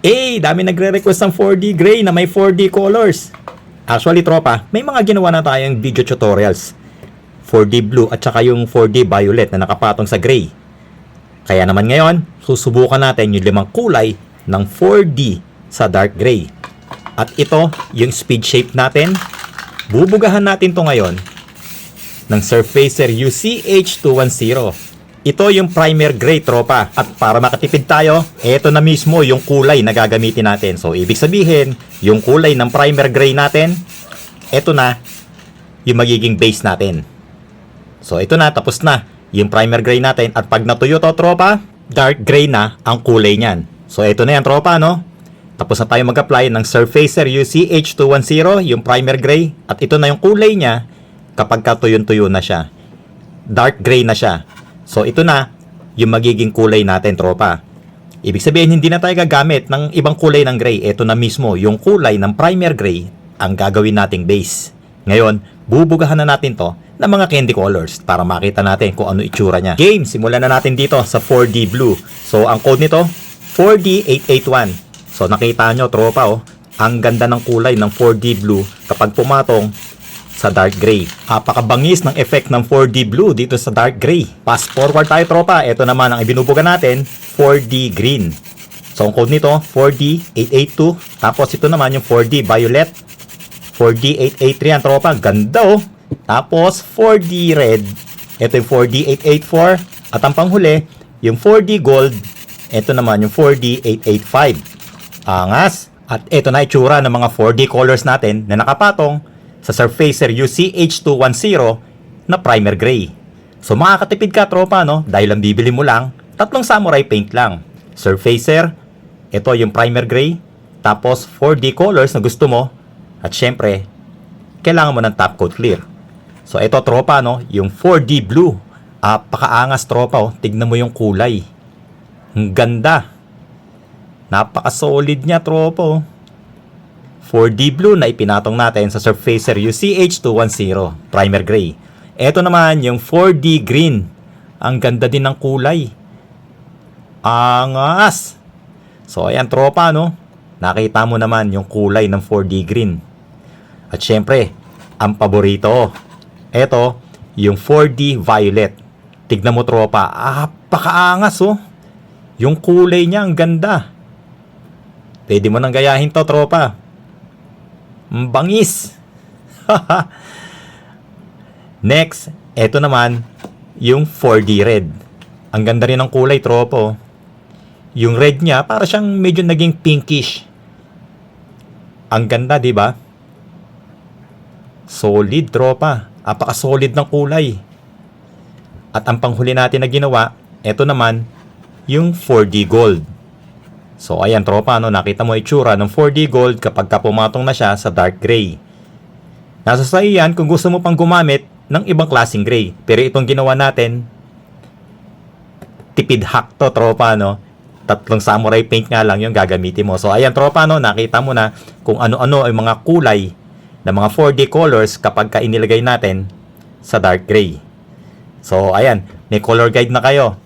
Dami nagre-request ng 4D gray na may 4D colors. Actually, tropa, may mga ginawa na tayong video tutorials. 4D blue at saka yung 4D violet na nakapatong sa gray. Kaya naman ngayon, susubukan natin yung 5 kulay ng 4D sa dark gray. At ito, yung speed shape natin. Bubugahan natin to ngayon ng Surfacer UCH210. Ito yung primer gray, tropa. At para makatipid tayo, ito na mismo yung kulay na gagamitin natin. So, ibig sabihin, yung kulay ng primer gray natin, ito na yung magiging base natin. So, ito na, tapos na yung primer gray natin. At pag natuyo to, tropa, dark gray na ang kulay niyan. So, ito na yan, tropa, no? Tapos na tayo mag-apply ng Surfacer UCH210, yung primer gray. At ito na yung kulay niya kapag katuyon-tuyo na siya. Dark gray na siya. So, ito na yung magiging kulay natin, tropa. Ibig sabihin, hindi na tayo gagamit ng ibang kulay ng gray. Ito na mismo, yung kulay ng primer gray ang gagawin nating base. Ngayon, bubugahan na natin to ng mga candy colors para makita natin kung ano itsura niya. Game, simulan na natin dito sa 4D blue. So, ang code nito, 4D881. So, nakita nyo, tropa, oh, ang ganda ng kulay ng 4D blue kapag pumatong sa dark gray. Apakabangis ng effect ng 4D blue dito sa dark gray. Fast forward tayo, tropa. Ito naman ang ibinubuga natin, 4D green. So, ang code nito, 4D882. Tapos, ito naman yung 4D violet. 4D883 yan, tropa. Ganda, oh. Tapos, 4D red. Ito yung 4D884. At ang panghuli, yung 4D gold. Ito naman yung 4D885. Angas. At ito na itsura ng mga 4D colors natin na nakapatong sa Surfacer UCH210 na primer gray. So makakatipid ka, tropa, no? Dahil ang bibili mo lang, 3 samurai paint lang. Surfacer, ito yung primer gray, tapos 4D colors na gusto mo, at syempre, kailangan mo ng top coat clear. So ito, tropa, no? Yung 4D blue. Pakaangas, tropa, oh. Tignan mo yung kulay. Ang ganda. Napaka-solid niya, tropa, oh. 4D blue na ipinatong natin sa Surfacer UCH210 primer gray. Ito naman yung 4D green. Ang ganda din ng kulay. Angas! So ayan, tropa, no? Nakita mo naman yung kulay ng 4D green. At syempre, ang paborito. Ito, yung 4D violet. Tignan mo, tropa. Pakaangas, oh. Yung kulay niya, ang ganda. Pwede mo nang gayahin to, tropa. Bangis. Next, eto naman yung 4D red. Ang ganda rin ng kulay, tropa. Yung red niya para siyang medyo naging pinkish. Ang ganda, 'di ba? Solid, tropa. Apaka-solid ng kulay. At ang panghuli natin na ginawa, eto naman yung 4D gold. So, ayan, tropa, no? Nakita mo itsura ng 4D gold kapag pumatong na siya sa dark gray. Nasa sa iyan kung gusto mo pang gumamit ng ibang klaseng gray. Pero itong ginawa natin, tipid hack to, tropa, no? 3 samurai paint nga lang yung gagamitin mo. So, ayan, tropa, no? Nakita mo na kung ano-ano ay mga kulay ng mga 4D colors kapag inilagay natin sa dark gray. So, ayan, may color guide na kayo.